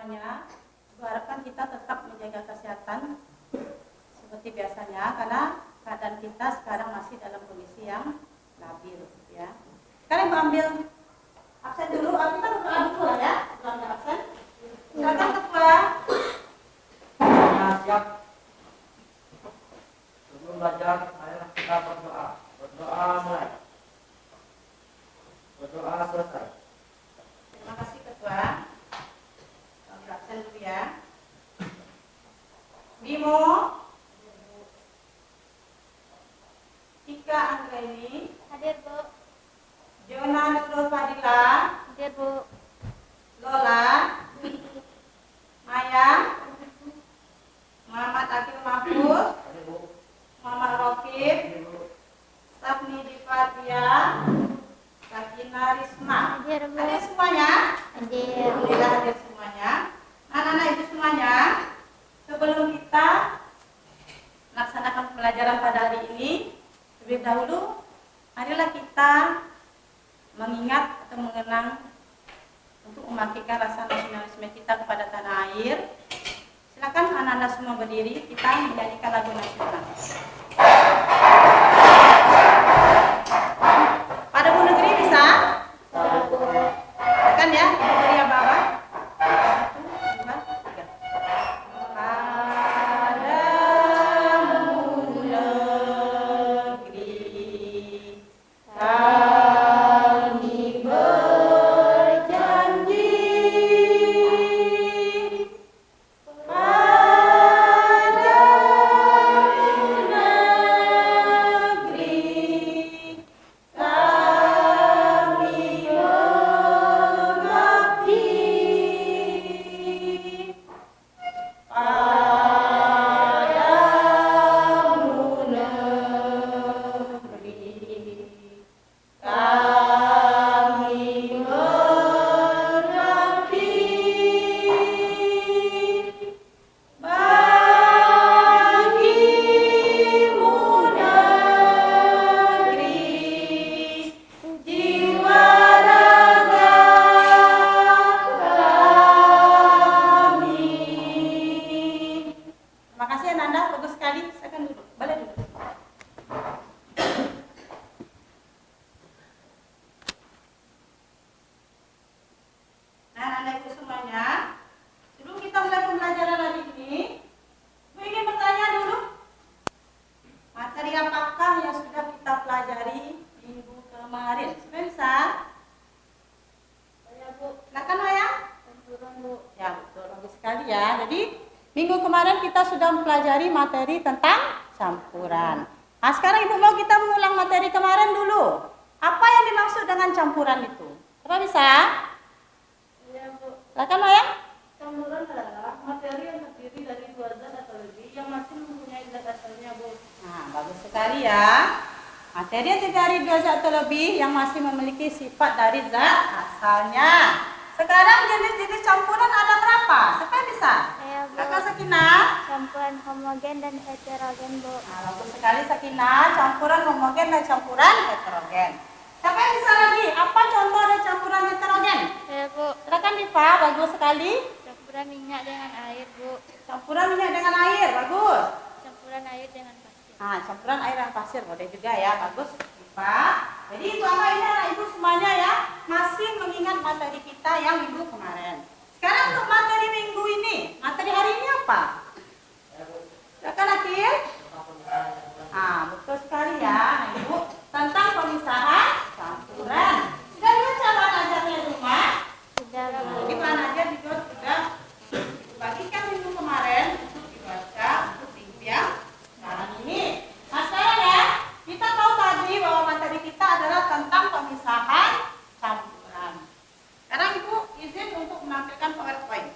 semuanya. Ibu harapkan kita tetap menjaga kesehatan seperti biasanya karena keadaan kita sekarang masih dalam kondisi yang labil ya. Sekarang Ibu ambil absen dulu, kita berdoa dulu lah ya. Ambil absen. Silakan ketua. Nah, siap. Sebelum belajar, marilah kita berdoa. Berdoa mulai. Berdoa selesai. Terima kasih ketua. Ambil absen dulu ya. Bimo, Tika Anggraini, Hadir, Bu. Jona Nurul Fadila, Hadir, Bu. Lola, Maya, Muhammad Akil Mahfuz, Muhammad Rokib, Sapni Difatia, Sakina Risma. Hadir, Bu. Hadir semuanya? Hadir. Alhamdulillah hadir semuanya. Anak-anak ibu semuanya, sebelum kita melaksanakan pembelajaran pada hari ini, lebih dahulu marilah kita mengingat atau mengenang untuk membangkitkan rasa nasionalisme kita kepada tanah air. Silakan anak-anak semua berdiri, kita menyanyikan lagu nasional. Pada Bu Negeri bisa? Kan ya, Ibu beri yang bawah. 1, 2, 3. Padamu negeri kami berjanji, padamu negeri kami mengabdi, padamu negeri kami mengabdi, bagimu negeri jiwa raga kami. Terima kasih Ananda, bagus sekali. Silakan duduk, balik duduk. Nah, anak ibu semuanya, sebelum kita mulai pembelajaran hari ini, Ibu ingin bertanya dulu, materi apakah yang sudah kita pelajari minggu kemarin? Sudah bisa? Ya Bu. Silakan Maya. Turun, Bu. Ya betul, bagus sekali ya. Jadi minggu kemarin kita sudah mempelajari materi tentang campuran. Nah sekarang Ibu mau kita mengulang materi kemarin dulu. Apa yang dimaksud dengan campuran itu? Coba bisa? Iya, Bu. Silakan Maya. Campuran adalah materi yang terdiri dari dua zat atau lebih yang masih mempunyai zat asalnya, Bu. Nah bagus sekali ya. Materi yang terdiri dari dua zat atau lebih yang masih memiliki sifat dari zat asalnya. Sekarang jenis-jenis campuran ada berapa? Siapa yang bisa? Iya, Bu. Kakak Sakinah. Campuran homogen dan heterogen, Bu. Nah, bagus sekali Sakinah, campuran homogen dan campuran heterogen. Siapa yang bisa lagi? Apa contoh dari campuran heterogen? Iya, Bu. Silakan Diva, bagus sekali. Campuran minyak dengan air, Bu. Campuran minyak dengan air, bagus. Campuran air dengan pasir. Nah, campuran air dan pasir boleh juga ya, bagus Diva. Jadi itu apa ini anak ibu semuanya ya, masih mengingat materi kita yang minggu kemarin. Sekarang untuk materi minggu ini, materi hari ini apa? Silakan Akil. Ah, betul sekali ya, anak ibu, tentang pemisahan campuran. Sudah dibaca bahan ajarnya di rumah? Sudah, Bu. Jadi bahan ajar juga sudah dibagikan minggu kemarin untuk dibaca untuk minggu yang sekarang ini. Nah sekarang ya, kita tahu tadi bahwa materi kita adalah tentang pemisahan campuran. Sekarang Ibu izin untuk menampilkan PowerPoint.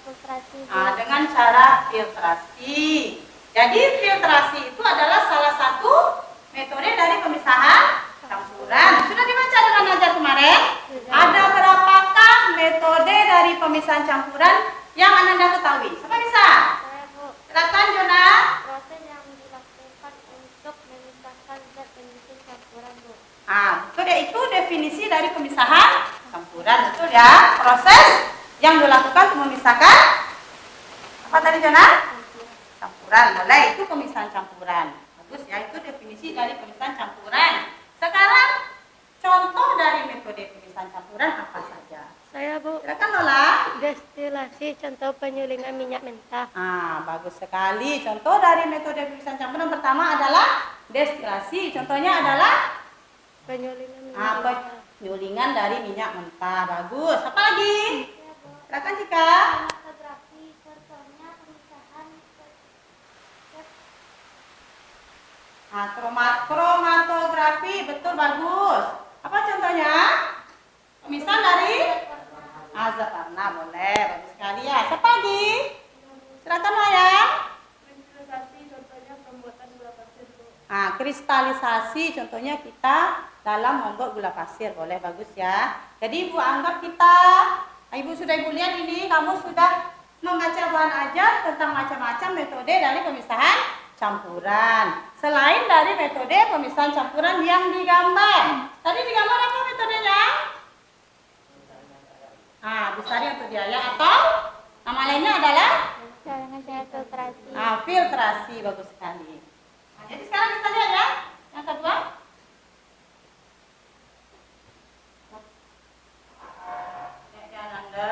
filtrasi, Bu. Dengan cara filtrasi. Jadi filtrasi itu adalah salah satu metode dari pemisahan campuran. Sudah dibaca dengan ajar kemarin? Sudah. Ada berapakah metode dari pemisahan campuran yang Anda ketahui? Siapa bisa? Saya, Bu. Silakan Jona. Proses yang dilakukan untuk memisahkan zat emisi campuran, Bu. Betul ya, itu definisi dari pemisahan campuran, betul ya? Proses yang dilakukan untuk memisahkan apa tadi Jona? Campuran, boleh, itu pemisahan campuran. Bagus ya, itu definisi dari pemisahan campuran. Sekarang contoh dari metode pemisahan campuran apa saja? Saya, Bu. Silakan Lola. Destilasi, contoh penyulingan minyak mentah. Bagus sekali. Contoh dari metode pemisahan campuran pertama adalah destilasi. Contohnya adalah Penyulingan minyak mentah. penyulingan dari minyak mentah. Bagus. Apa lagi? Ya, Bu. Silakan Cika. Kromatografi, contohnya pemisahan Kromatografi, betul, bagus. Apa contohnya? Pemisahan dari zat warna, boleh, bagus sekali ya. Siapa lagi? Silakan Mayang. Kristalisasi contohnya pembuatan gula pasir, Bu. Kristalisasi contohnya kita dalam membuat gula pasir, boleh, bagus ya. Jadi Ibu anggap kita, Ibu sudah Ibu lihat ini, kamu sudah membaca bahan ajar tentang macam-macam metode dari pemisahan campuran. Selain dari metode pemisahan campuran yang digambar. Tadi digambar apa metodenya? Besar yang biaya atau nama lainnya adalah Caranya saya filtrasi. filtrasi, bagus sekali. Jadi sekarang kita lihat ya, yang kedua. Lihat ya Nanda.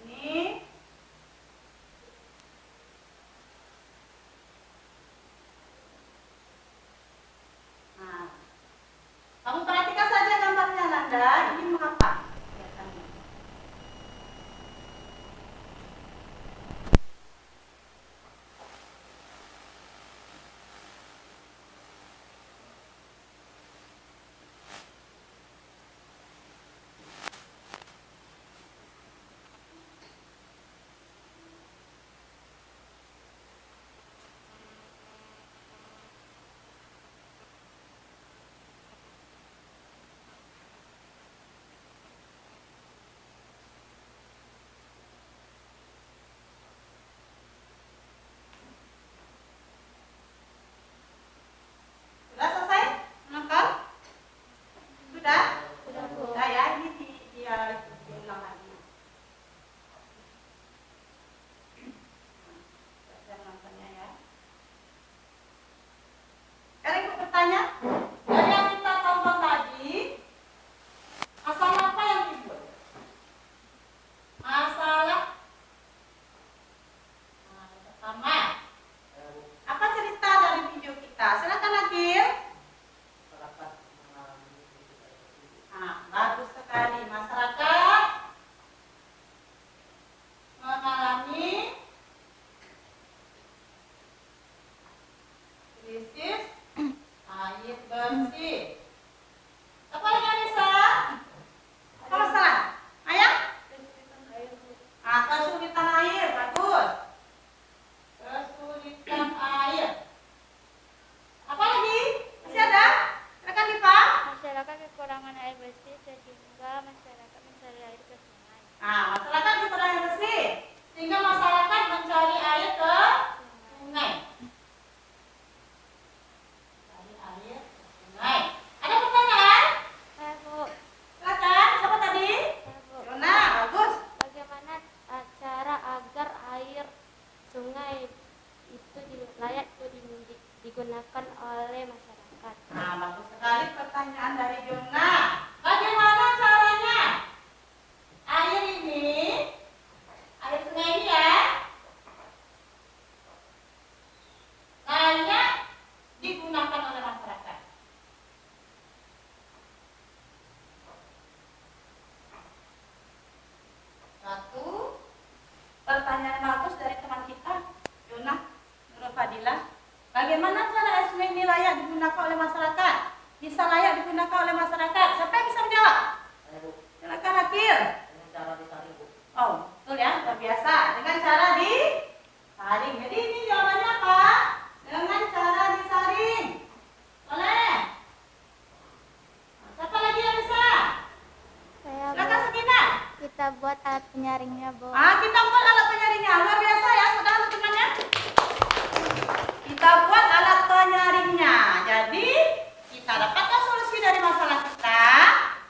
Ini kamu perhatikan saja gambarnya Nanda. Ini mengapa? Sudah selesai menonton? Sudah? Sudah ya, ini diulang lagi. Sudah menontonnya ya. Sekarang Ibu bertanya, dari yang kita tonton tadi, masalah apa yang timbul? Masalah pertama. Apa cerita dari video kita? Silakan Akil. Bagus sekali. Masyarakat mengalami krisis air bersih. Apa lagi Anissa? Apa masalah? Ayah? Kesulitan air, Bu. Kesulitan air. Bagus. Kesulitan air. Apa lagi? Masih ada? Silakan Diva. Masyarakat kekurangan air bersih sehingga masyarakat mencari air ke sungai. Masyarakat kekurangan air bersih sehingga masyarakat mencari air ke sungai. Cari air ke sungai. Ada pertanyaan? Saya, Bu. Silakan. Siapa tadi? Saya, Bu. Yona, bagus. Bagaimana cara agar air sungai itu layak digunakan oleh masyarakat? Bagus sekali pertanyaan dari Yona. Bagaimana caranya air sungai ini ya, layak digunakan oleh masyarakat? Satu pertanyaan bagus dari teman kita, Yona, Nurul Fadilah. Bagaimana cara air sungai ini layak digunakan oleh masyarakat? Bisa layak digunakan oleh masyarakat? Siapa yang bisa menjawab? Silakan Akil. Dengan cara ditarik, Bu. Oh, Betul ya, luar biasa. Dengan cara disaring. Jadi ini jawabannya apa? Dengan cara disaring. Boleh? Siapa lagi yang bisa? Saya Silakan Sakina. kita buat alat penyaringnya, Bu. Kita buat alat penyaringnya. Luar biasa ya, saudara temannya. Kita buat alat penyaringnya. Jadi kita dapatkan solusi dari masalah kita.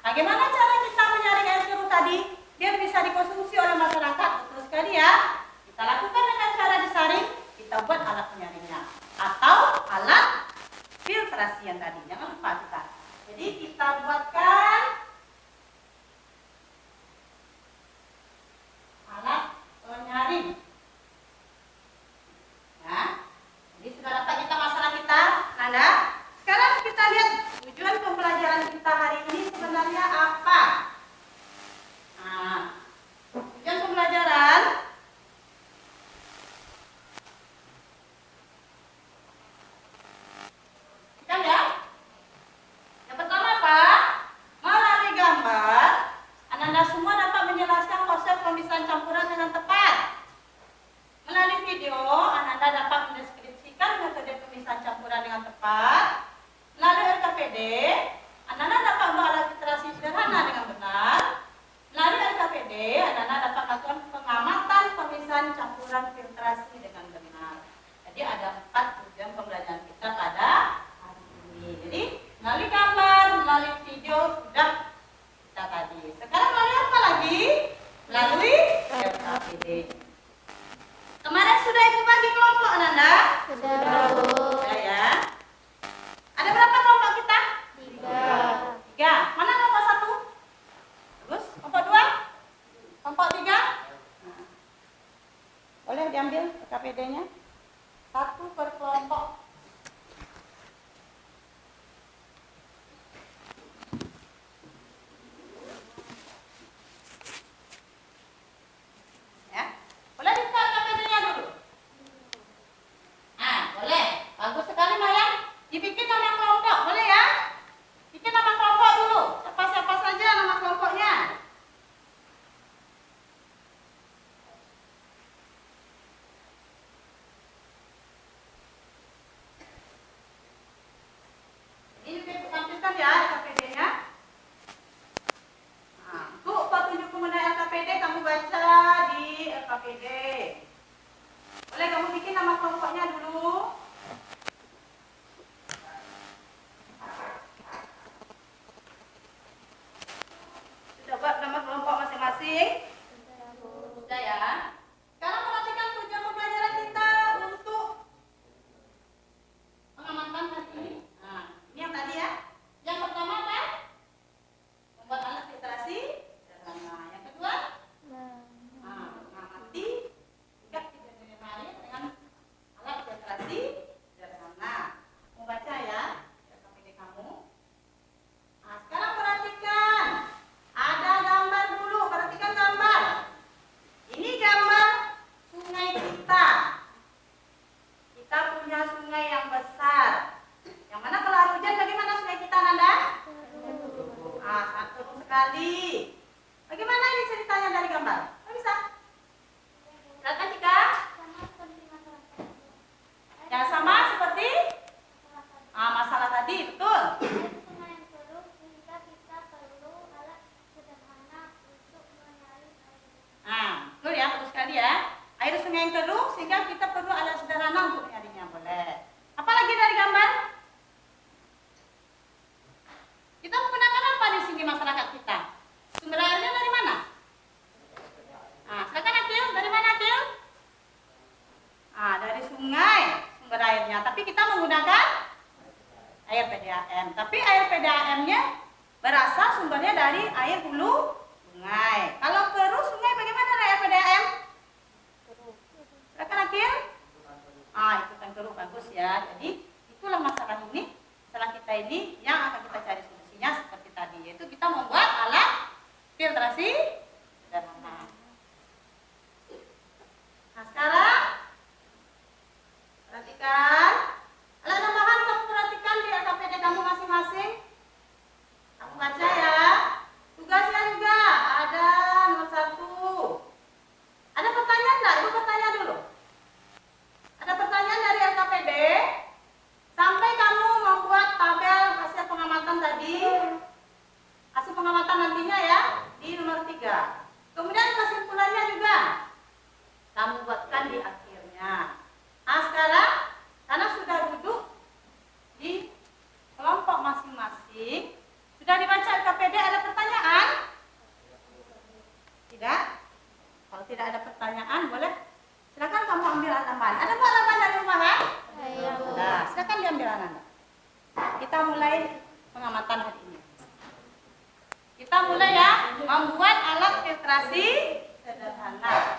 Bagaimana cara kita menyaring air keruh tadi biar bisa dikonsumsi oleh masyarakat? Betul sekali ya. Kita lakukan dengan cara disaring. Kita buat alat penyaringnya atau alat filtrasi yang tadi. Jangan lupa kita. Jadi kita buatkan alat penyaring. Ya. Jadi sudah dapat kita masalah kita, Nanda. Sekarang kita lihat tujuan pembelajaran kita hari ini sebenarnya apa. Nah, tujuan pembelajaran kita lihat. Yang pertama apa? Melalui gambar, Anda semua dapat menjelaskan konsep pemisahan campuran dengan tepat. Melalui video, Anda dapat mendeskripsikan metode pemisahan campuran dengan tepat. Melalui RKPD, Anda dapat membuat alat filtrasi sederhana dengan benar. Melalui RKPD, Anda dapat melakukan pengamatan pemisahan campuran filtrasi dengan benar. Jadi ada 4 tujuan pembelajaran kita pada hari ini. Jadi melalui gambar, melalui video sudah kita tadi. Sekarang melalui apa lagi? Melalui RKPD. Kemarin sudah ibu bagi kelompok Nanda? Sudah, Bu. Sudah ya. Ada berapa kelompok kita? 3. Mana kelompok 1? Bagus. Kelompok 2? Kelompok 3? Boleh diambil RKPD-nya? 1 per kelompok. Ya. Boleh dibuka RKPD-nya dulu? Boleh. Bagus sekali Maya. Dibikin nama kelompok, boleh ya? Bikin nama kelompok dulu. Siapa-siapa saja nama kelompoknya. Ini juga ibu tampilkan ya RKPD-nya. Untuk petunjuk penggunaan RKPD kamu baca di RKPD. Boleh kamu bikin nama kelompoknya dulu. Sudah buat nama kelompok masing-masing? Sudah ya. Sekarang perhatikan tujuan pembelajaran kita untuk pengamatan hari ini. Ini yang tadi ya. Yang pertama apa? Membuat alat filtrasi sederhana. Yang kedua, mengamati tingkat kejadian air dengan alat filtrasi sederhana. Mau baca ya RKPD kamu. Sekarang perhatikan. Ada gambar dulu. Perhatikan gambar. Ini gambar sungai kita. Kita punya sungai yang besar. Yang mana kalau air hujan bagaimana sungai kita, Nanda? Sangat turun sekali. Bagaimana ini ceritanya dari gambar? Bisa? Silakan Cika. Ya sama seperti masalah tadi, betul. Betul ya, betul sekali ya. Air sungai yang keruh sehingga kita perlu alat sederhana untuk menyaringnya, boleh. Apalagi dari gambar? Kita menggunakan apa di sini masyarakat kita? Sumber airnya dari mana? Silakan Akil, dari mana Akil? Dari sungai sumber airnya. Tapi kita menggunakan air PDAM. Tapi air PDAM-nya berasal sumbernya dari air hulu sungai. Kalau keruh sungai bagaimana air PDAM? Silakan Akil. Itu kan keruh, bagus ya. Jadi itulah masalah ini. Masalah kita ini yang akan kita cari solusinya seperti tadi, yaitu kita membuat alat filtrasi sederhana. Sekarang perhatikan alat tambahan, kamu perhatikan di RKPD kamu masing-masing. Kamu baca ya. Tugasnya juga ada nomor 1. Nanda? Kita mulai pengamatan hari ini. Kita mulai ya, membuat alat filtrasi sederhana.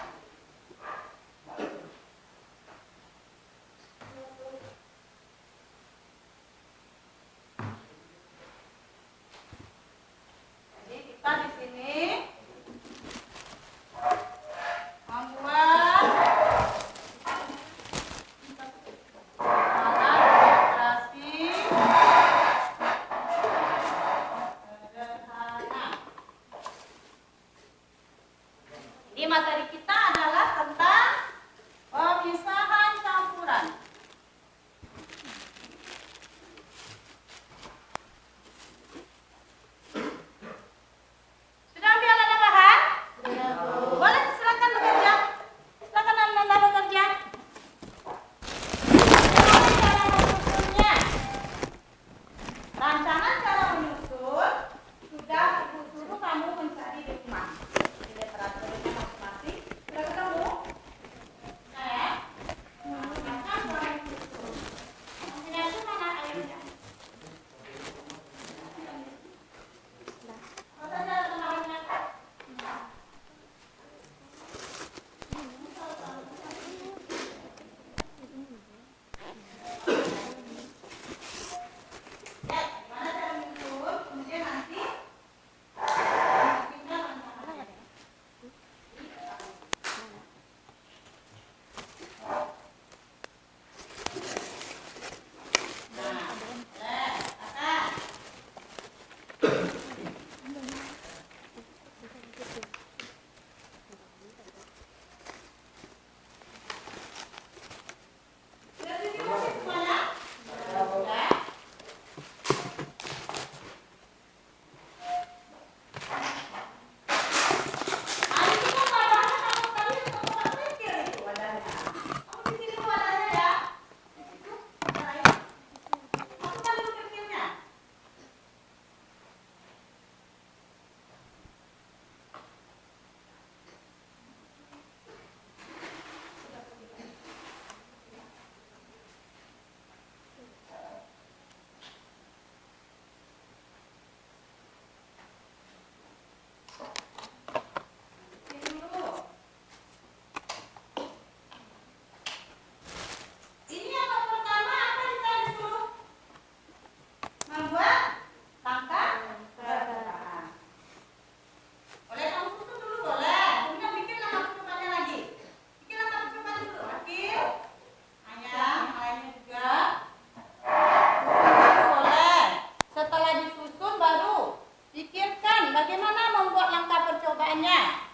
Jadi kita di sini membuat alat filtrasi sederhana. Ini materi kita adalah tentang pemisahan campuran. Sudah ambil alat bahan? Boleh silakan bekerja. Silakan Anda bekerja. Cara menyusunnya. Rancangan cara menyusun sudah Ibu suruh kamu mencari di rumah. Di literaturnya masing-masing. Sudah ketemu? Nah ya. Rancangan cara menyusun. Maksudnya itu mana airnya? Masa ada temannya? Ya, gimana cara menyusun? Kemudian nanti bikinnya rancangannya. Nah, akan. Sudah bikin musik semuanya? Sudah. Hari ini kan wadahnya kamu tadi tempat kecil itu wadahnya. Kamu di sini wadahnya ya. Di situ. Caranya. Masukkan dulu kecilnya. Ini dulu. Ini yang pertama apa kita disuruh membuat langkah percobaan. Boleh kamu susun dulu boleh. Kemudian bikin langkah percobaannya lagi. Bikin langkah percobaan dulu. Akil, ayam, yang lainnya juga. Susun dulu boleh. Setelah disusun baru pikirkan bagaimana membuat langkah percobaannya.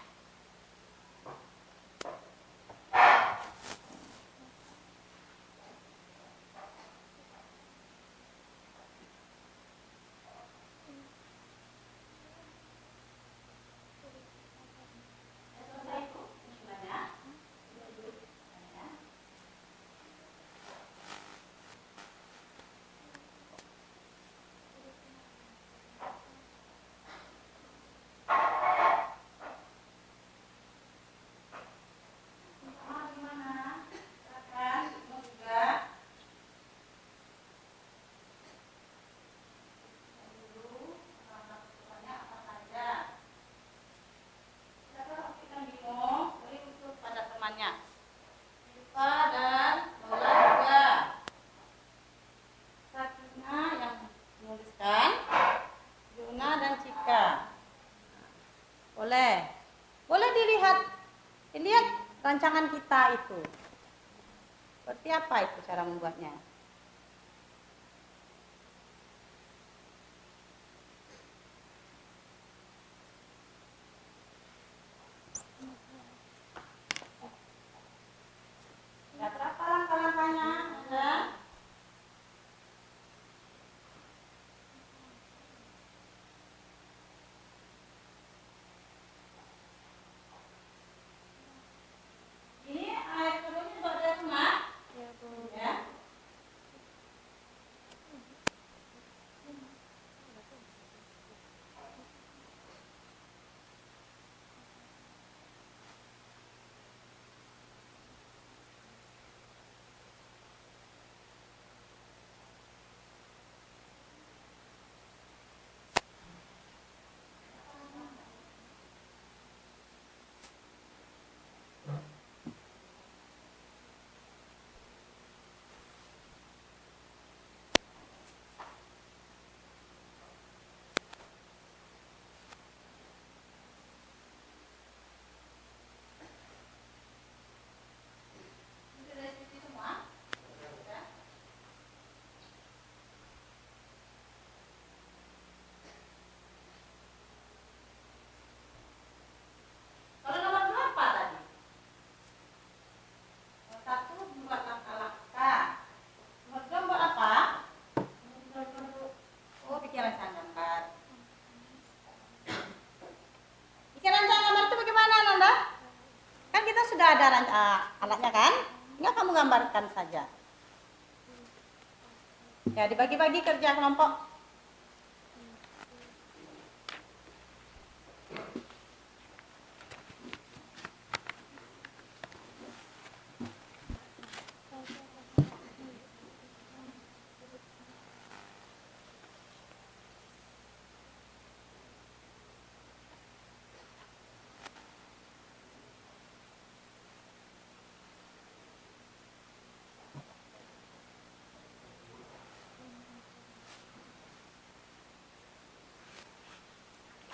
Selesai itu sebenarnya. Sama gimana? Silakan, kamu juga. Dulu langkah percobaannya apa saja. Silakan kalau kita bingung, boleh usul pada temannya. Siva dan Lola juga. Sakina yang menuliskan, Yuna dan Cika. Boleh. Boleh dilihat rancangan kita itu. Seperti apa itu cara membuatnya? Ya, berapa langkah-langkahnya? Ada? Ini air turunnya juga ada semua. Ya, Bu. Ya. alatnya kan? Tinggal kamu gambarkan saja. Ya, dibagi-bagi kerja kelompok.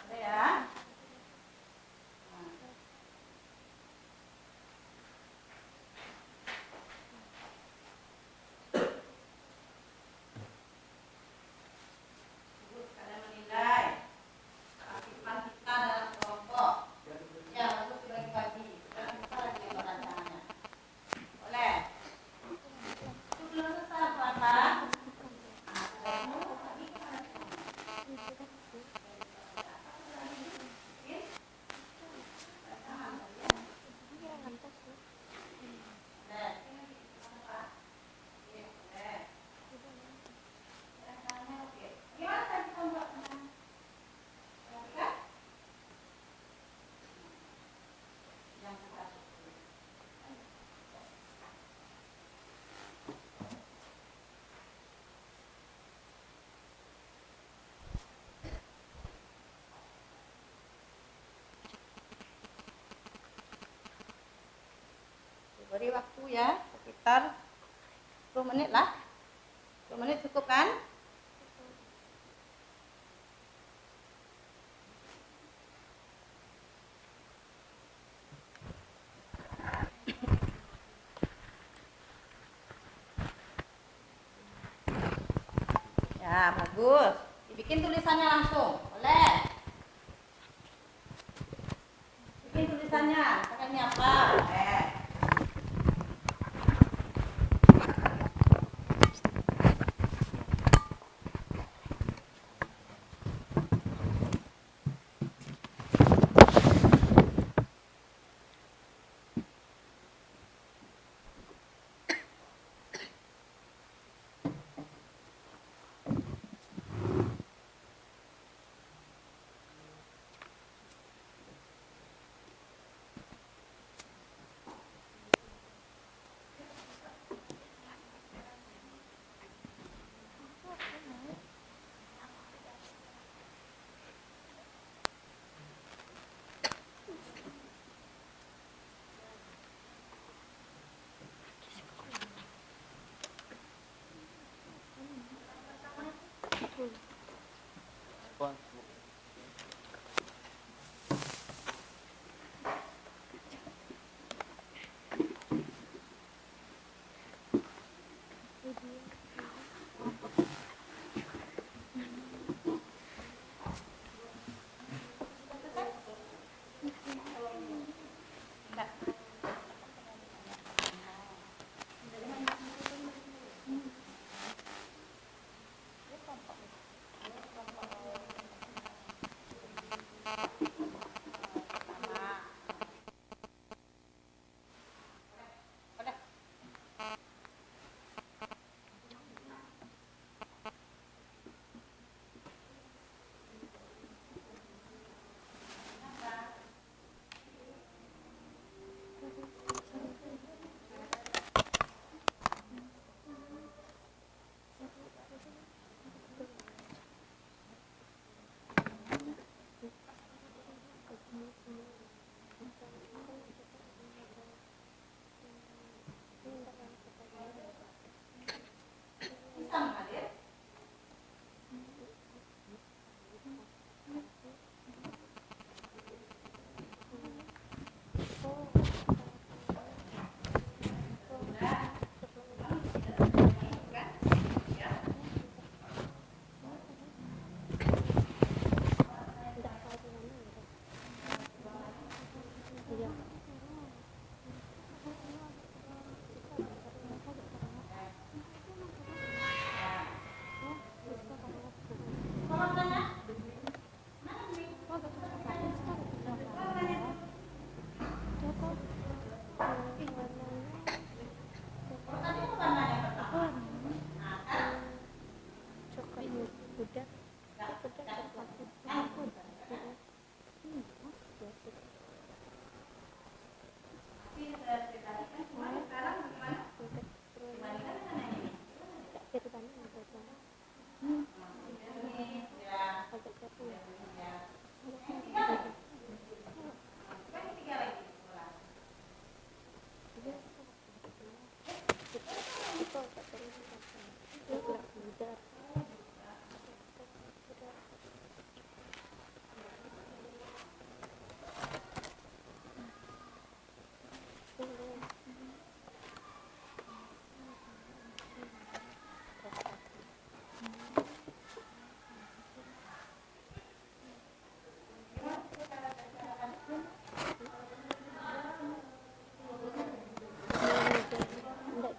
Ada ya. Kalian menilai keaktifan kita dalam kelompok. Ya, bagus dibagi-bagi. Sekarang kita lagi lebar rancangannya. Boleh. Itu belum selesai berapa? Beri waktu ya, sekitar 10 menit lah. 10 menit cukup kan? Ya, bagus. Dibikin tulisannya langsung. Boleh. Bikin tulisannya. Pakai ini apa? Boleh.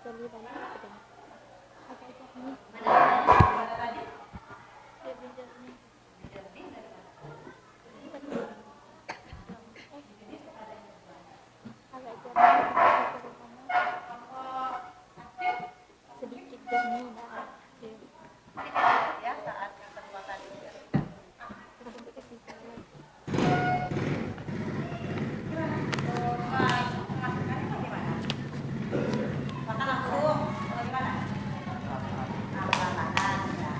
jeli balik pedang. Agak jernih. Pada tadi Lebih jernih. jernih daripada Agak jernih. kelompok aktif Sedikit jernih dah. ya saat yang kedua tadi. Nah, itu masukannya bagaimana? Makan langsung atau gimana? Pelan-pelan ya.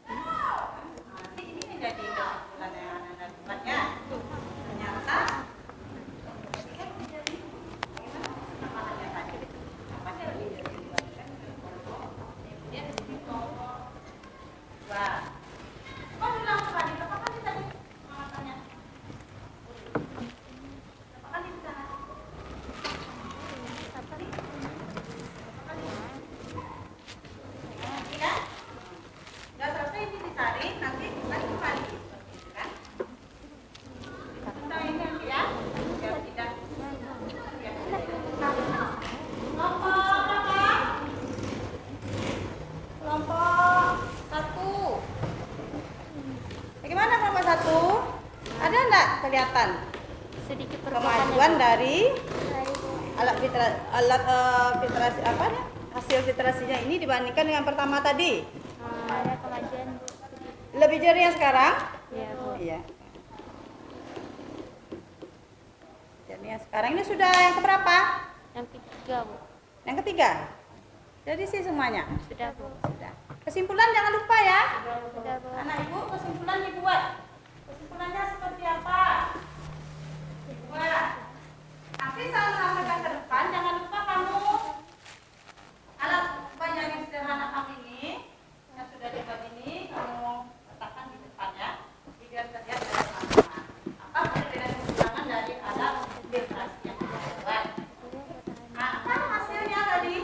Nanti ini menjadi kesimpulan yang Anda buatnya. Ternyata kan menjadi bagaimana kesepakatannya tadi. Apa sih lebih dari dua kan kelompok. Kemudian di kelompok dua. Kok bilang tadi berapa kali tadi pengawasannya? Berapa kali di sana? Ini kan? Udah selesai ini ditarik, nanti balik kembali. Gitu kan? Udah ini nanti ya. Biar tidak. Biar tidak. Kelompok berapa? Kelompok 1. Bagaimana kelompok 1? Ada enggak kelihatan Sedikit kemajuan dari dari filtrasi apa ya? Hasil filtrasinya ini dibandingkan dengan pertama tadi? ada kemajuan Bu. Lebih jernih yang sekarang? Ya Bu. Iya. Jernih yang sekarang ini sudah yang keberapa? Yang ketiga Bu. Yang ketiga. Jadi sih semuanya. Sudah Bu. Sudah. Kesimpulan jangan lupa ya. Sudah Bu. Anak ibu kesimpulan dibuat. Kesimpulannya seperti apa? Dibuat. Nanti saat sampaikan ke depan jangan lupa kamu alat ubah yang sederhana kamu ini yang sudah dibuat ini kamu letakkan di depannya biar terlihat dari mana apa perbedaan kekurangan dari alat filtrasi yang kita buat. Nah, apa hasilnya tadi?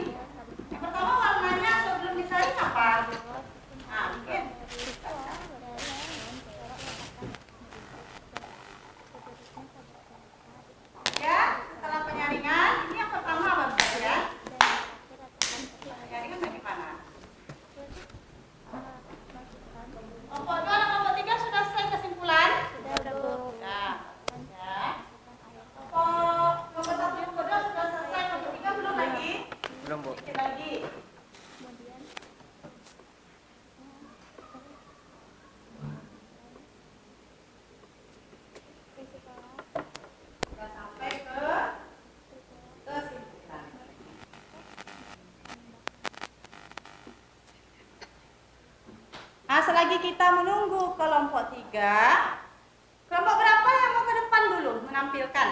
Yang pertama warnanya sebelum disaring apa? Nah, mungkin ya setelah penyaringan ini yang pertama bagus ya. Penyaringan bagaimana? Kelompok 2 dan kelompok 3 sudah selesai kesimpulan? Sudah Bu. Sudah. Ya. Kelompok 1 dan kelompok 2 sudah selesai, kelompok 3 belum lagi? Belum, Bu. Sedikit lagi. Kemudian Sudah sampai ke kesimpulan. Nah, selagi kita menunggu kelompok 3, kelompok berapa yang mau ke depan dulu menampilkan?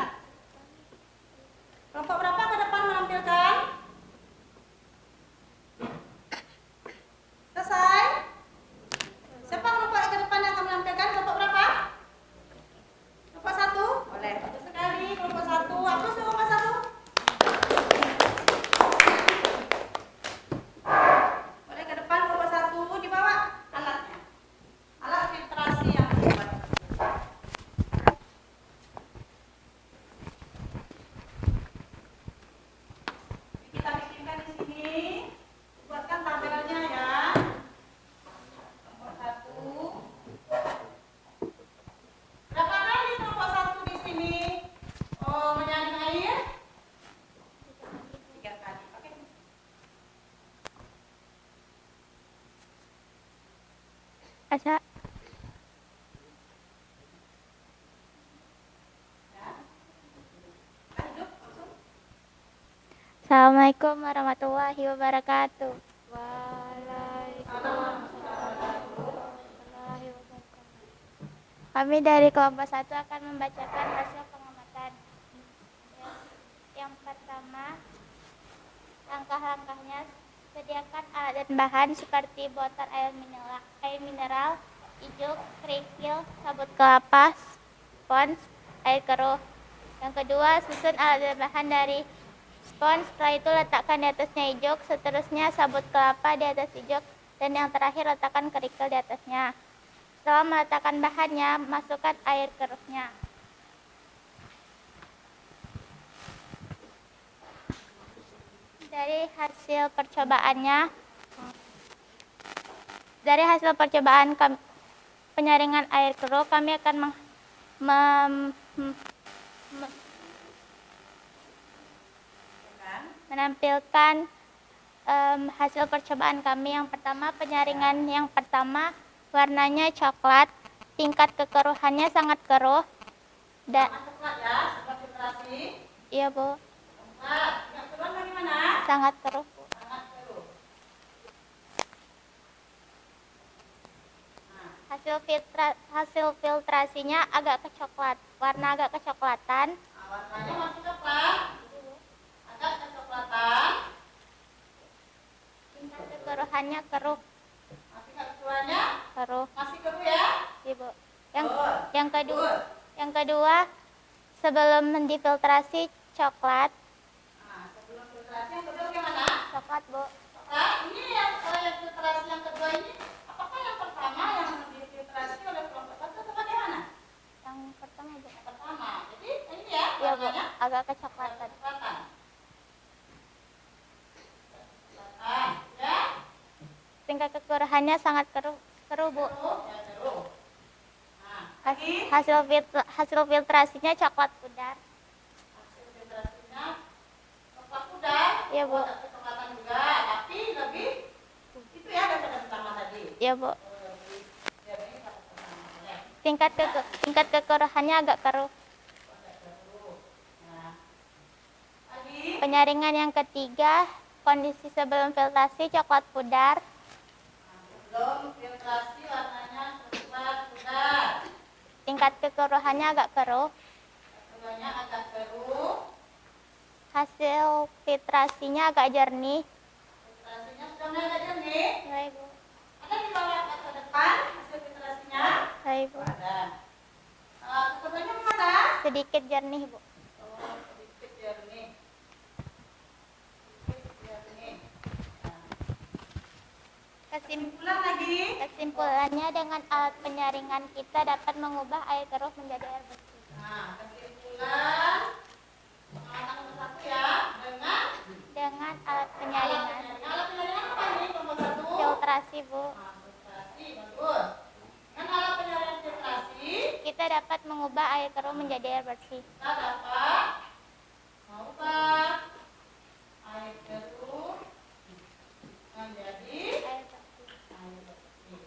Kelompok berapa ke depan menampilkan? Selesai? Siapa kelompok ke depan yang akan menampilkan? Kelompok berapa? Kelompok 1? Boleh, bagus sekali. Kelompok 1. Aku suruh kelompok 1. Boleh ke depan kelompok 1, dibawa alatnya. Alat filtrasi yang dibuat. Asa. Assalamualaikum warahmatullahi wabarakatuh. Waalaikumsalam warahmatullahi wabarakatuh. Kami dari kelompok 1 akan membacakan hasil pengamatan. Yang pertama, langkah-langkahnya: sediakan alat dan bahan seperti botol air mineral, ijuk, kerikil, sabut kelapa, spons, air keruh. Yang kedua, susun alat dan bahan dari spons, setelah itu letakkan di atasnya ijuk, seterusnya sabut kelapa di atas ijuk, dan yang terakhir letakkan kerikil di atasnya. Setelah meletakkan bahannya, masukkan air keruhnya. Dari hasil percobaan penyaringan air keruh, kami akan menampilkan hasil percobaan kami. Yang pertama, penyaringan yang pertama warnanya coklat, tingkat kekeruhannya sangat keruh. Coklat ya, seperti terasi. Iya, Bu. Coklat. Yang kedua bagaimana? Sangat keruh, Bu. Sangat keruh. Hasil filtrasinya agak kecoklat, warna agak kecoklatan. Warnanya masih coklat. Agak kecoklatan. Tingkat kekeruhannya keruh. Masih keruhannya? Keruh. Masih keruh ya? Ibu. Yang kedua, sebelum difiltrasi coklat. Nah, sebelum filtrasi yang kedua bagaimana? Coklat, Bu. Coklat. Ini yang filtrasi yang kedua ini, apakah yang pertama yang difiltrasi oleh kelompok 1 atau bagaimana? Yang pertama, Bu. Yang pertama. Jadi ini ya, Iya, Bu. warnanya Agak kecoklatan. kecoklatan. Ya. Tingkat kekeruhannya sangat keruh, Bu. Keruh, ya keruh. Nah, Hasil filtrasinya coklat pudar. hasil filtrasinya coklat pudar. Iya, Bu. Ada kecoklatan juga, tapi lebih itu ya daripada pertama tadi. Iya, Bu. Lebih ini pada pertama ya. Tingkat kekeruhannya agak keruh. Agak keruh. Nah, lagi Penyaringan yang ketiga, kondisi sebelum filtrasi coklat pudar. sebelum filtrasi warnanya coklat pudar. Tingkat kekeruhannya agak keruh. Keduanya agak keruh. Hasil filtrasinya agak jernih. Filtrasinya sudah mulai agak jernih. Ya, Ibu. Ada di bawah atau depan hasil filtrasinya? Ya, Ibu. Ada. Keduanya mana? Sedikit jernih, Bu. Oh, sedikit jernih. Sedikit jernih. Kesimpulan lagi. Kesimpulannya, dengan alat penyaringan kita dapat mengubah air keruh menjadi air bersih. Nah, kesimpulan pengalaman nomor 1 ya, Dengan alat penyaringan alat penyaringan apa ini nomor 1? filtrasi, Bu, Nah, filtrasi, bagus. Dengan alat penyaringan filtrasi, kita dapat mengubah air keruh menjadi air bersih. kita dapat mengubah air keruh menjadi Air bersih. air bersih.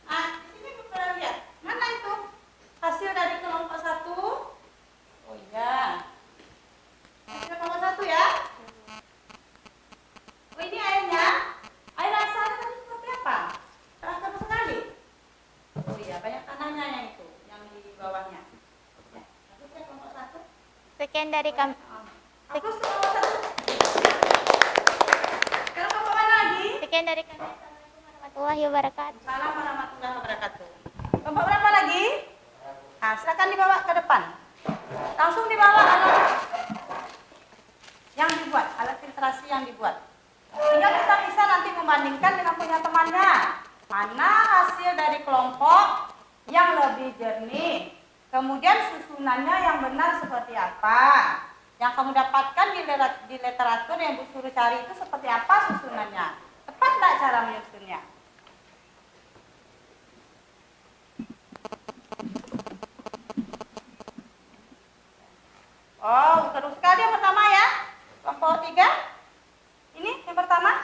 Nah, di sini kita lihat mana itu hasil dari kelompok 1. Oh iya, hasil kelompok 1 ya. Oh ini airnya, air asalnya tadi seperti apa? Terasa sekali. Oh iya, banyak tanahnya yang itu, yang di bawahnya. Ya, bagus ya kelompok 1. Sekian dari kami. Bagus kelompok 1. Sekarang kelompok mana lagi? Sekian dari kami. Assalamualaikum warahmatullahi wabarakatuh. Salam warahmatullahi wabarakatuh. Kelompok berapa lagi? Nah, silakan dibawa ke depan. Langsung dibawa alat yang dibuat, alat filtrasi yang dibuat. Sehingga kita bisa nanti membandingkan dengan punya temannya. Mana hasil dari kelompok yang lebih jernih. Kemudian susunannya yang benar seperti apa. Yang kamu dapatkan di literatur yang Bu suruh cari itu seperti apa susunannya. Tepat tak cara menyusunnya? Oh, terus sekali yang pertama ya. Kelompok 3. Ini yang pertama.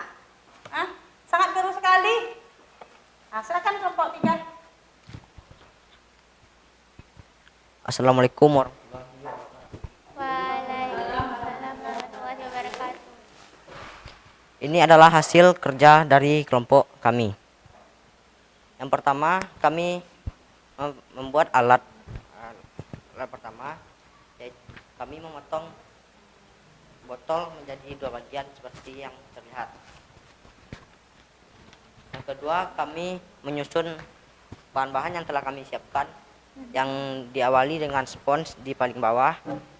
Sangat keruh sekali. Assalamualaikum warahmatullahi wabarakatuh. Waalaikumsalam warahmatullahi wabarakatuh. Ini adalah hasil kerja dari kelompok kami. Yang pertama, kami membuat alat. Alat pertama, yaitu kami memotong botol menjadi 2 bagian seperti yang terlihat. Yang kedua, kami menyusun bahan-bahan yang telah kami siapkan, yang diawali dengan spons di paling bawah,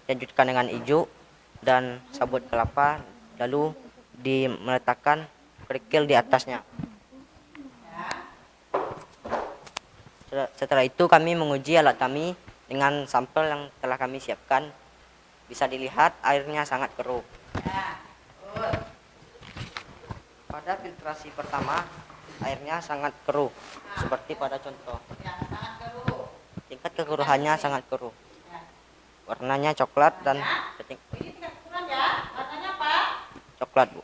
dilanjutkan dengan ijuk dan sabut kelapa, lalu meletakkan kerikil di atasnya. Setelah itu kami menguji alat kami dengan sampel yang telah kami siapkan. Bisa dilihat airnya sangat keruh. Pada filtrasi pertama, airnya sangat keruh, seperti pada contoh. Tingkat kekeruhannya sangat keruh. Warnanya coklat dan Ini tingkat ukuran ya. Warnanya apa? coklat, Bu.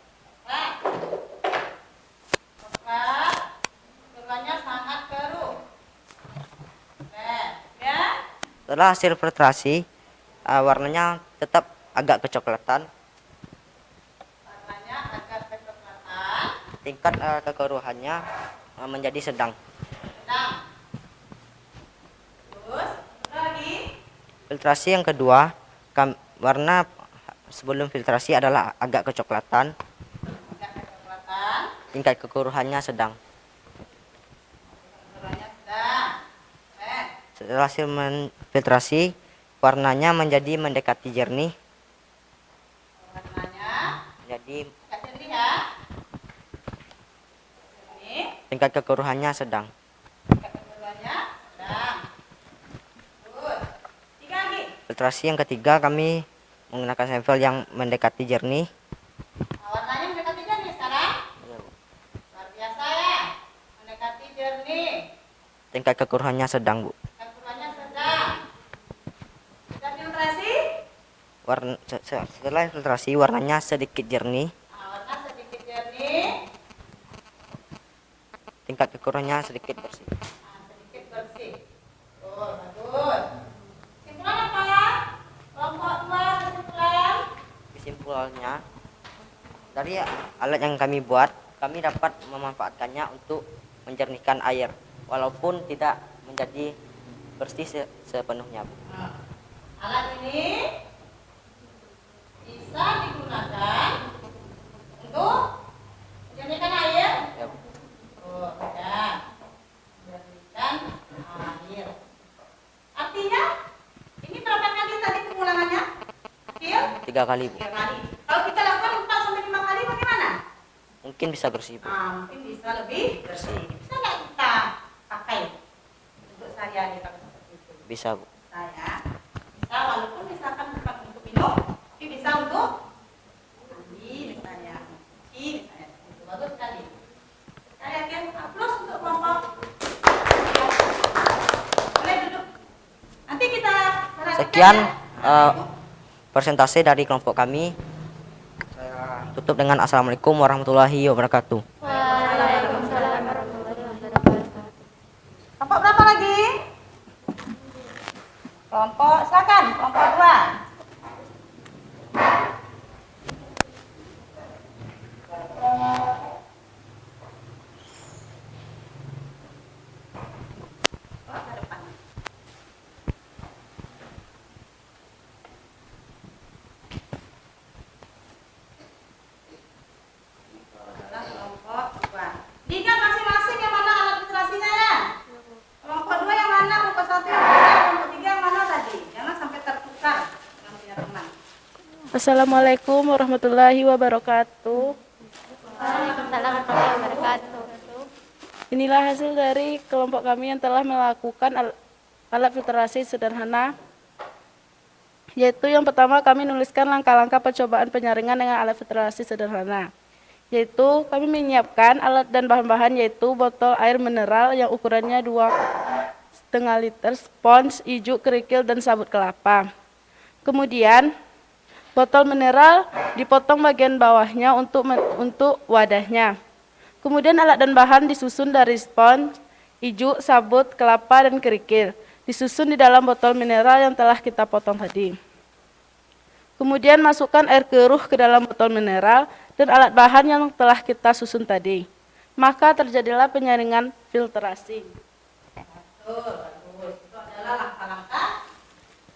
Coklat. Keluarnya sangat keruh. Ya. Setelah hasil filtrasi, warnanya tetap agak kecoklatan. Warnanya agak kecoklatan. Tingkat kekeruhannya menjadi sedang. Sedang. Terus lagi. Filtrasi yang kedua, warna sebelum filtrasi adalah agak kecoklatan. Agak kecoklatan. Tingkat kekeruhannya sedang. Keluarnya sedang. Setelah hasil filtrasi, warnanya menjadi mendekati jernih. Warnanya Jadi agak jernih ya. Jernih. tingkat kekeruhannya sedang. Tingkat kekeruhannya sedang. Terus. Tiga lagi. Filtrasi yang ketiga, kami menggunakan sampel yang mendekati jernih. Warnanya mendekati jernih sekarang. Luar biasa ya. Mendekati jernih. Tingkat kekeruhannya sedang, Bu. Kekeruhannya sedang. Sudah filtrasi. Setelah filtrasi, warnanya sedikit jernih. Warna sedikit jernih. Tingkat kekeruhannya sedikit bersih. Sedikit bersih. Oh, bagus. Kesimpulan apa ya? Kelompok 2 kesimpulan. Kesimpulannya, dari alat yang kami buat, kami dapat memanfaatkannya untuk menjernihkan air, walaupun tidak menjadi bersih sepenuhnya, Bu. Alat ini bisa digunakan untuk menjernihkan air. Ya, Bu. Oh, ya. Menjernihkan air. Artinya, ini berapa kali tadi pengulangannya? Kil? 3 kali, Bu. 3 kali. Kalau kita lakukan 4 sampai 5 kali bagaimana? Mungkin bisa bersih, Bu. Mungkin bisa lebih bersih. Bisa nggak kita pakai untuk sehari-hari kalau seperti itu? Bisa, Bu. Bisa ya. Bisa walaupun misalkan bukan untuk minum, tapi bisa untuk mandi misalnya, cuci misalnya. Itu bagus sekali. Saya yakin aplaus untuk kelompok. Boleh duduk. Nanti kita perhatikan Sekian ya. persentase dari kelompok kami. Saya tutup dengan Assalamualaikum warahmatullahi wabarakatuh. Waalaikumsalam warahmatullahi wabarakatuh. Kelompok berapa lagi? Kelompok, silakan, kelompok 2. Kelompok 2. Diingat masing-masing yang mana alat filtrasinya ya. Kelompok 2 yang mana, kelompok 1 yang mana, kelompok 3 yang mana tadi. Jangan sampai tertukar dengan punya teman. Assalamualaikum warahmatullahi wabarakatuh. Waalaikumsalam warahmatullahi wabarakatuh. Inilah hasil dari kelompok kami yang telah melakukan alat filtrasi sederhana. Yaitu yang pertama kami nuliskan langkah-langkah percobaan penyaringan dengan alat filtrasi sederhana. Yaitu kami menyiapkan alat dan bahan-bahan yaitu botol air mineral yang ukurannya 2,5 liter, spons, ijuk, kerikil, dan sabut kelapa. Kemudian botol mineral dipotong bagian bawahnya untuk wadahnya. Kemudian alat dan bahan disusun dari spons, ijuk, sabut kelapa, dan kerikil. disusun di dalam botol mineral yang telah kita potong tadi. Kemudian masukkan air keruh ke dalam botol mineral dan alat bahan yang telah kita susun tadi. Maka terjadilah penyaringan filtrasi. Betul, bagus. Itu adalah langkah-langkah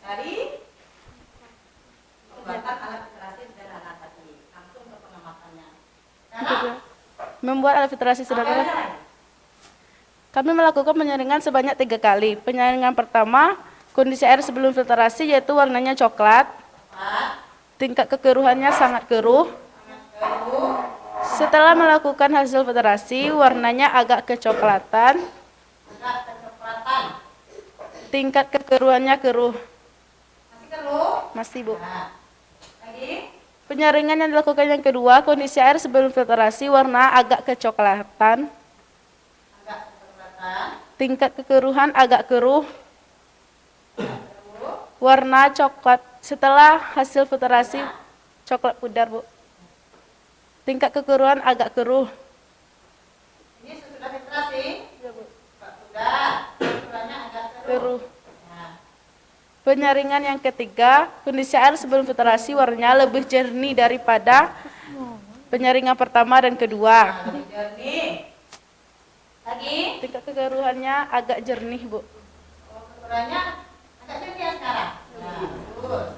dari pembuatan alat filtrasi sederhana tadi. Langsung ke pengamatannya. Sekarang, Membuat alat filtrasi apa sederhana. aja? Kami melakukan penyaringan sebanyak 3 kali. Penyaringan pertama, kondisi air sebelum filtrasi yaitu warnanya coklat. Tingkat kekeruhannya sangat keruh. Setelah melakukan hasil filtrasi, warnanya agak kecoklatan. Agak kecoklatan. Tingkat kekeruhannya keruh. Masih keruh? Masih, Bu. Nah, lagi. Penyaringan yang dilakukan yang kedua, kondisi air sebelum filtrasi warna agak kecoklatan. Agak kecoklatan. Tingkat kekeruhan agak keruh. Warna coklat. Setelah hasil filtrasi, coklat pudar, Bu. Tingkat kekeruhan agak keruh. Ini sesudah filtrasi. Sudah. Ukurannya agak keruh. Keruh. Nah, Penyaringan yang ketiga, kondisi air sebelum filtrasi warnanya lebih jernih daripada penyaringan pertama dan kedua. lebih jernih. Lagi. Tingkat kekeruhannya agak jernih, Bu. Ukurannya agak jernih ya sekarang. Nah, terus.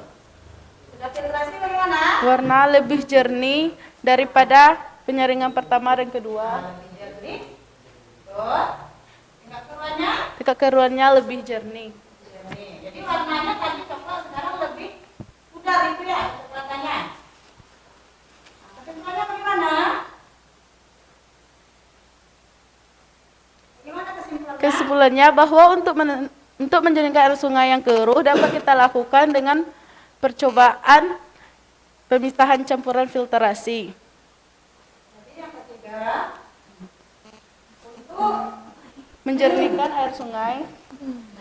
Sudah filtrasi bagaimana? Warna lebih jernih daripada penyaringan pertama dan kedua. Lebih jernih. Terus. Tingkat keruannya Tingkat kekeruhannya lebih jernih. jernih. Jadi warnanya tadi coklat, sekarang lebih pudar itu ya coklatannya. Nah, kesimpulannya bagaimana? Gimana kesimpulannya? Kesimpulannya bahwa untuk menjernihkan air sungai yang keruh dapat kita lakukan dengan percobaan pemisahan campuran filtrasi. Jadi yang ketiga, untuk Menjernihkan air sungai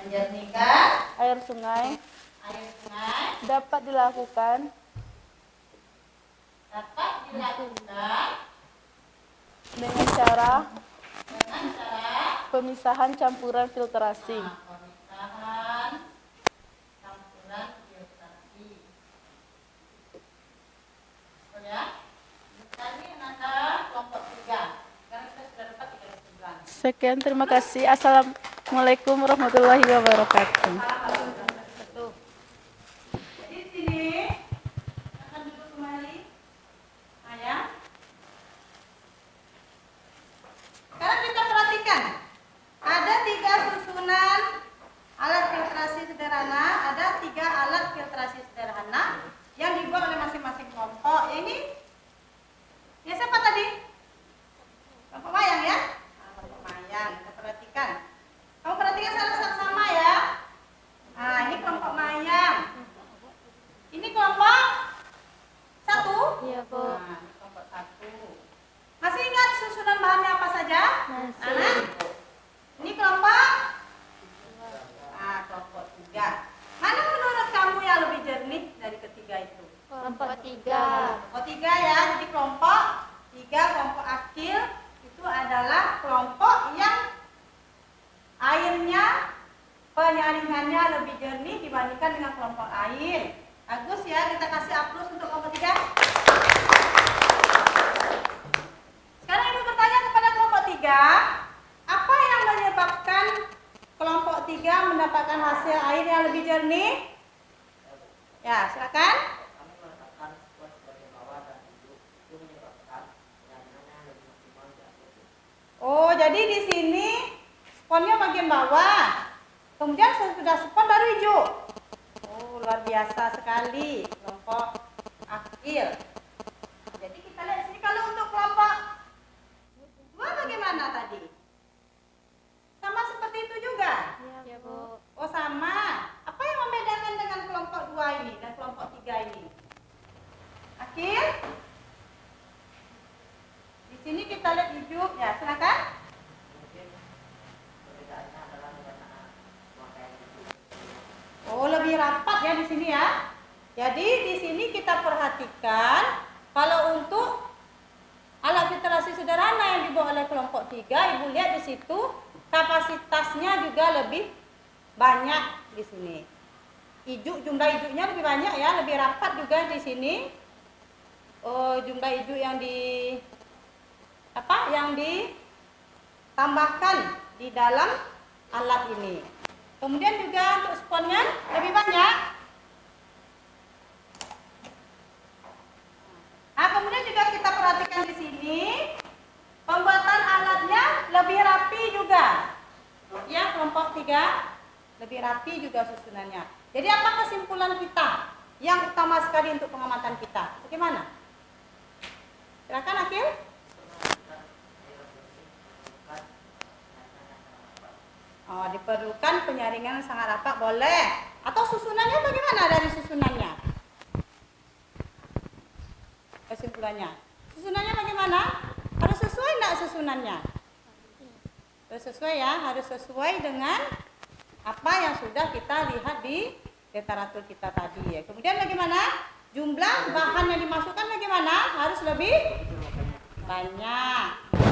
menjernihkan air sungai air sungai dapat dilakukan dengan cara dengan cara pemisahan campuran filtrasi. pemisahan campuran filtrasi. Oh ya, tadi ada kelompok 3. Sekarang kita sudah dapat 3 kesimpulan. Sekian, terima kasih. Assalamualaikum warahmatullahi wabarakatuh. Jadi di sini akan duduk kembali. Ayah. Sekarang kita perhatikan. Ada 3 susunan alat filtrasi sederhana, ada 3 alat filtrasi sederhana yang dibuat oleh masing-masing kelompok. Ini ya siapa tadi? Kelompok mayang ya? Nah, kelompok mayang. Kita perhatikan. Kamu perhatikan salah sama ya. Nah, ini kelompok mayang. Ini kelompok 1? Iya, Bu. Nah, ini kelompok 1. Masih ingat susunan bahannya apa saja? Masih. Anak? Ini kelompok? Nah, kelompok 3. Mana menurut kamu yang lebih jernih dari ketiga itu? Kelompok 3. Kelompok 3 ya. Jadi kelompok 3, kelompok akil itu adalah kelompok yang airnya penyaringannya lebih jernih dibandingkan dengan kelompok lain. Bagus ya, kita kasih aplaus untuk kelompok 3. Sekarang ibu bertanya kepada kelompok 3, apa yang menyebabkan kelompok 3 mendapatkan hasil air yang lebih jernih? Ya, silakan. Kami meletakkan spons bagian bawah dan ijuk itu menyebabkan penyaringannya lebih maksimal di akhir. Oh, jadi di sini sponnya bagian bawah. Kemudian sudah spon baru hijau. Oh, luar biasa sekali kelompok akil. Jadi kita lihat sini kalau untuk kelompok 2 bagaimana tadi? Sama seperti itu juga? Iya, Bu. Oh, sama. Apa yang membedakan dengan kelompok 2 ini dan kelompok 3 ini? Akil? Di sini kita lihat hijau. Ya, silakan. Mungkin perbedaannya adalah pewarnaan pemakaian ijuk. Oh, lebih rapat ya di sini ya. Jadi di sini kita perhatikan kalau untuk alat filtrasi sederhana yang dibawa oleh kelompok 3, Ibu lihat di situ kapasitasnya juga lebih banyak di sini. Jumlah ijunya lebih banyak ya, lebih rapat juga di sini. Jumlah iju yang ditambahkan di dalam alat ini. Kemudian juga untuk sponnya lebih banyak. Nah, kemudian juga kita perhatikan di sini pembuatan alatnya lebih rapi juga. Ya, kelompok 3 lebih rapi juga susunannya. Jadi apa kesimpulan kita yang utama sekali untuk pengamatan kita? Bagaimana? Silakan Akil. Diperlukan penyaringan yang sangat rapat, boleh. Atau susunannya bagaimana dari susunannya? Kesimpulannya. Susunannya bagaimana? Harus sesuai enggak susunannya? Harus sesuai ya, harus sesuai dengan apa yang sudah kita lihat di literatur kita tadi ya. Kemudian bagaimana? Jumlah bahan yang dimasukkan bagaimana? Harus lebih banyak.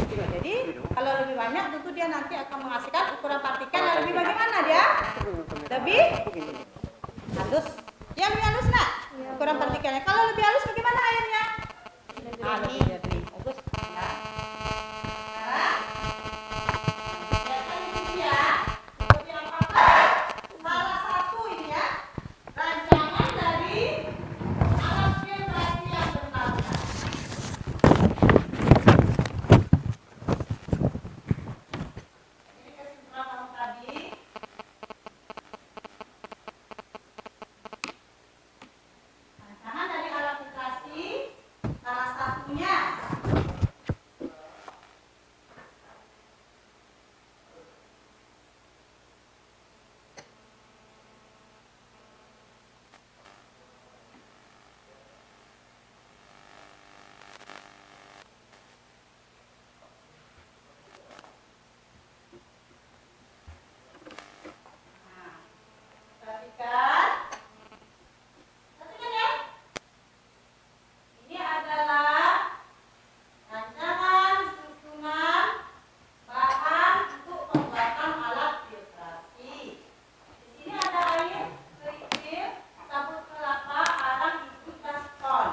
Jadi kalau lebih banyak tentu dia nanti akan menghasilkan ukuran partikel yang lebih bagaimana dia? Lebih halus. Dia lebih halus nak? Ukuran partikelnya. Kalau lebih halus bagaimana airnya? Lebih jernih. Bagus. Ya. Sekarang lihat ini ya. Seperti apakah salah satu ini ya rancangan dari alat filtrasi yang bertambah. Ini kesimpulan kamu tadi. Rancangan dari alat filtrasi salah satunya perhatikan. Perhatikan ya. Ini adalah rancangan susunan bahan untuk pembuatan alat filtrasi. Di sini ada air, kerikil, sabut kelapa, arang, ibu, dan spon.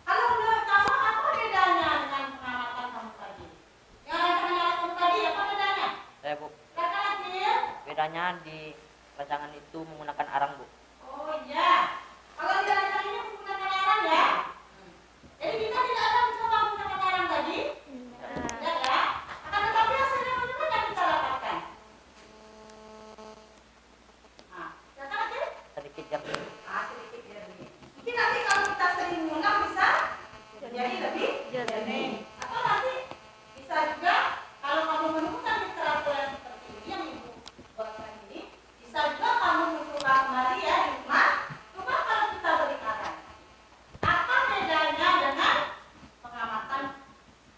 Kalau menurut kamu apa bedanya dengan pengamatan kamu tadi? Yang rancangan alat kamu tadi apa bedanya? Bu, Silakan Akil. bedanya di rancangan itu menggunakan arang, Bu. Oh iya. Kalau di rancangan ini menggunakan arang ya. Jadi kita tidak akan mencoba menggunakan arang tadi. Tidak ya. Akan tetapi hasilnya bagaimana yang kita dapatkan? Nah, silakan Akil. Sedikit jernih. Sedikit jernih. Mungkin nanti kalau kita sering mengulang bisa jadi lebih jernih. Atau nanti bisa juga kalau kamu menemukan literatur yang seperti ini yang ibu buatkan ini, bisa juga kamu mencoba kembali ya di rumah. Coba kalau kita beri arang. Apa bedanya dengan pengamatan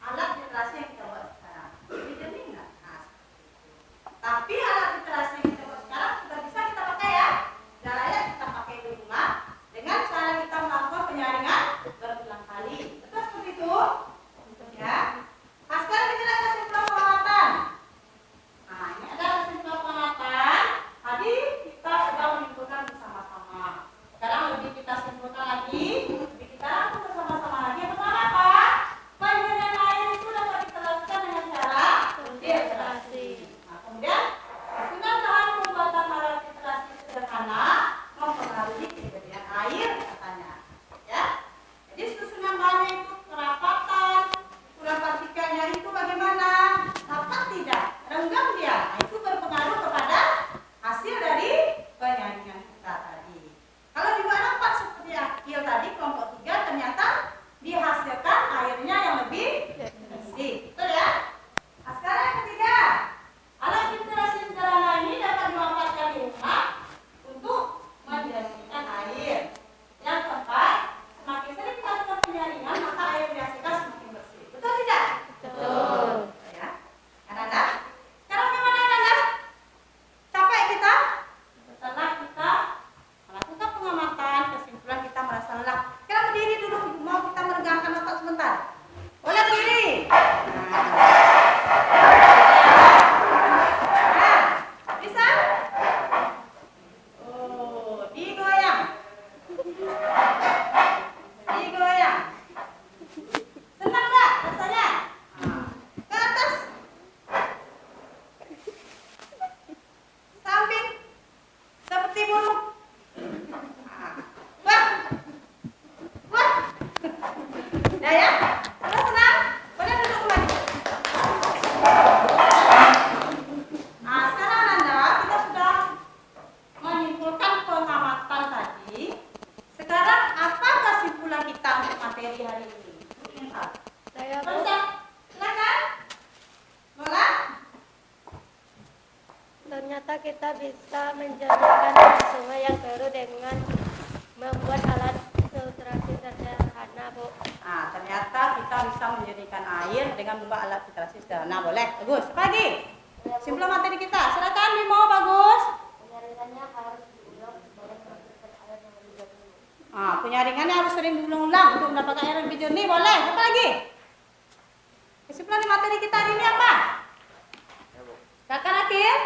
alat filtrasi yang kita buat sekarang? Lebih jernih nggak? Nah, tapi alat filtrasi yang kita buat sekarang sudah bisa kita pakai ya. Sudah layak kita pakai di rumah dengan cara kita melakukan penyaringan berulang kali. Betul seperti itu? Ya. Nah, sekarang kita lihat kesimpulan pengamatan. Nah, ini adalah kesimpulan pengamatan. Tadi kita sudah menyimpulkan bersama-sama. Sekarang lebih kita simpulkan lagi, lebih kita rangkum bersama-sama lagi. Yang pertama apa? Penyediaan air itu dapat kita lakukan dengan cara filtrasi. Nah, kemudian susunan bahan pembuatan alat filtrasi sederhana mempengaruhi ketersediaan air katanya. Ya. Jadi susunan bahannya itu kerapatan, ukuran partikelnya itu bagaimana? Rapat tidak? Renggang dia? Nah, itu berpengaruh kepada hasil dari penyaringan kita tadi. Kalau juga rapat seperti Akil tadi kelompok 3 ternyata dihasilkan airnya yang lebih bersih. Betul ya? Nah, sekarang yang ketiga, alat filtrasi sederhana ini dapat dimanfaatkan di rumah untuk menjernihkan air. Yang keempat, semakin sering dilakukan penyaringan maka air yang dihasilkan semakin bersih. Betul tidak? Betul. Ya. Anak-anak, sekarang bagaimana anak-anak? Capek kita? Setelah kita melakukan pengamatan, kesimpulan kita merasa lelah. Kita berdiri dulu, mau kita meregangkan otot sebentar. Boleh berdiri? Nah, bisa? kita bisa menjernihkan sungai yang keruh dengan membuat alat filtrasi sederhana, Bu. Nah, ternyata kita bisa menjernihkan air dengan membuat alat filtrasi sederhana. Boleh, bagus. Apa lagi? Simpel materi kita. Silakan Bimo, bagus. Penyaringannya harus diulang supaya menghasilkan air yang lebih jernih. Penyaringannya harus sering diulang-ulang untuk mendapatkan air yang lebih jernih. Boleh. Apa lagi? Kesimpulan materi kita hari ini apa? Ya, Bu. Silakan Akil.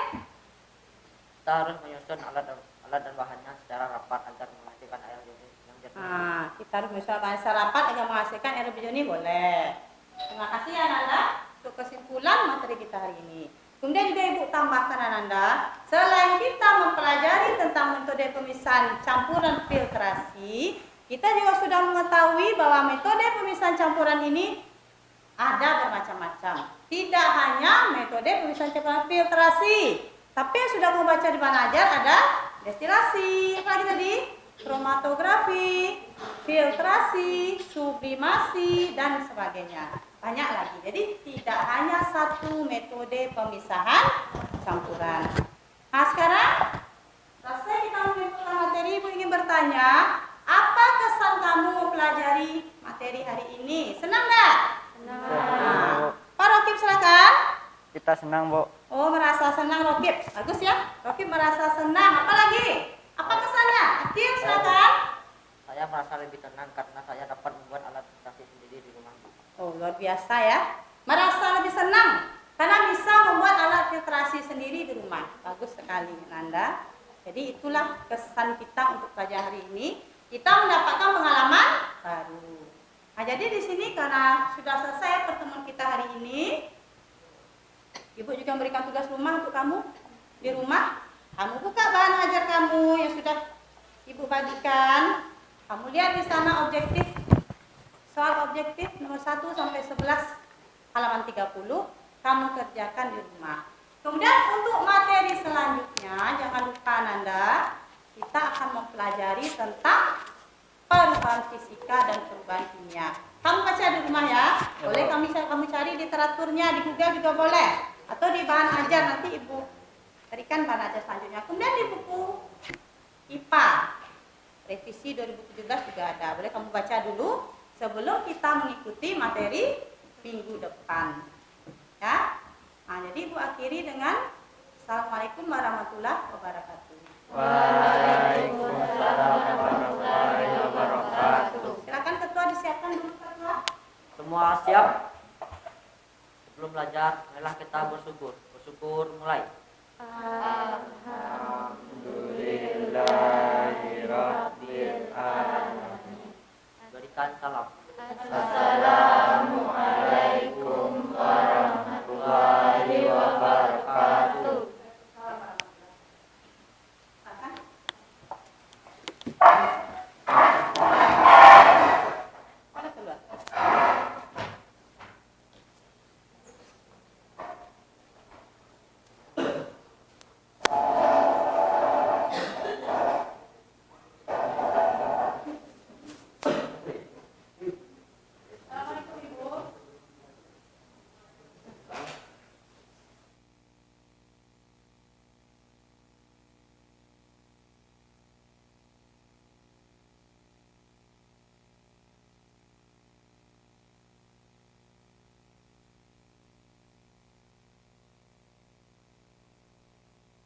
Kita harus menyusun alat dan bahannya secara rapat agar menghasilkan air yang jernih. Kita harus menyusun secara rapat agar menghasilkan air lebih jernih. Boleh. Terima kasih ya Nanda untuk kesimpulan materi kita hari ini. Kemudian juga Ibu tambahkan Ananda, selain kita mempelajari tentang metode pemisahan campuran filtrasi, kita juga sudah mengetahui bahwa metode pemisahan campuran ini ada bermacam-macam. Tidak hanya metode pemisahan campuran filtrasi, tapi yang sudah membaca di mana ajar ada destilasi, apa lagi tadi? Kromatografi, filtrasi, sublimasi, dan sebagainya. Banyak lagi. Jadi tidak hanya satu metode pemisahan campuran. Nah sekarang, selesai kita menyimpulkan materi, Ibu ingin bertanya, apa kesan kamu mempelajari materi hari ini? Senang nggak? Senang. Pak Rokib silakan. Kita senang, Bu. Oh, merasa senang Rokib. Bagus ya. Rokib merasa senang. Apa lagi? Apa kesannya? Akil silakan. Saya merasa lebih tenang karena saya dapat membuat alat filtrasi sendiri di rumah. Oh, luar biasa ya. Merasa lebih senang karena bisa membuat alat filtrasi sendiri di rumah. Bagus sekali, Nanda. Jadi itulah kesan kita untuk pelajaran hari ini. Kita mendapatkan pengalaman baru. Nah, jadi di sini karena sudah selesai pertemuan kita hari ini, Ibu juga memberikan tugas rumah untuk kamu di rumah. Kamu buka bahan ajar kamu yang sudah Ibu bagikan. Kamu lihat di sana objektif. Soal objektif nomor 1 sampai 11 halaman 30 kamu kerjakan di rumah. Kemudian untuk materi selanjutnya jangan lupa Nanda, kita akan mempelajari tentang perubahan fisika dan perubahan kimia. Kamu baca di rumah ya. Boleh kamu cari literaturnya di Google juga boleh atau di bahan ajar nanti Ibu berikan bahan ajar selanjutnya. Kemudian di buku IPA revisi 2017 juga ada. Boleh kamu baca dulu sebelum kita mengikuti materi minggu depan. Ya. Nah, jadi Ibu akhiri dengan Assalamualaikum warahmatullahi wabarakatuh. Waalaikumsalam warahmatullahi wabarakatuh. Silakan ketua disiapkan dulu ketua. Semua siap? Sebelum belajar, marilah kita bersyukur. Bersyukur mulai. Alhamdulillahirabbil alamin. Berikan salam. Assalamualaikum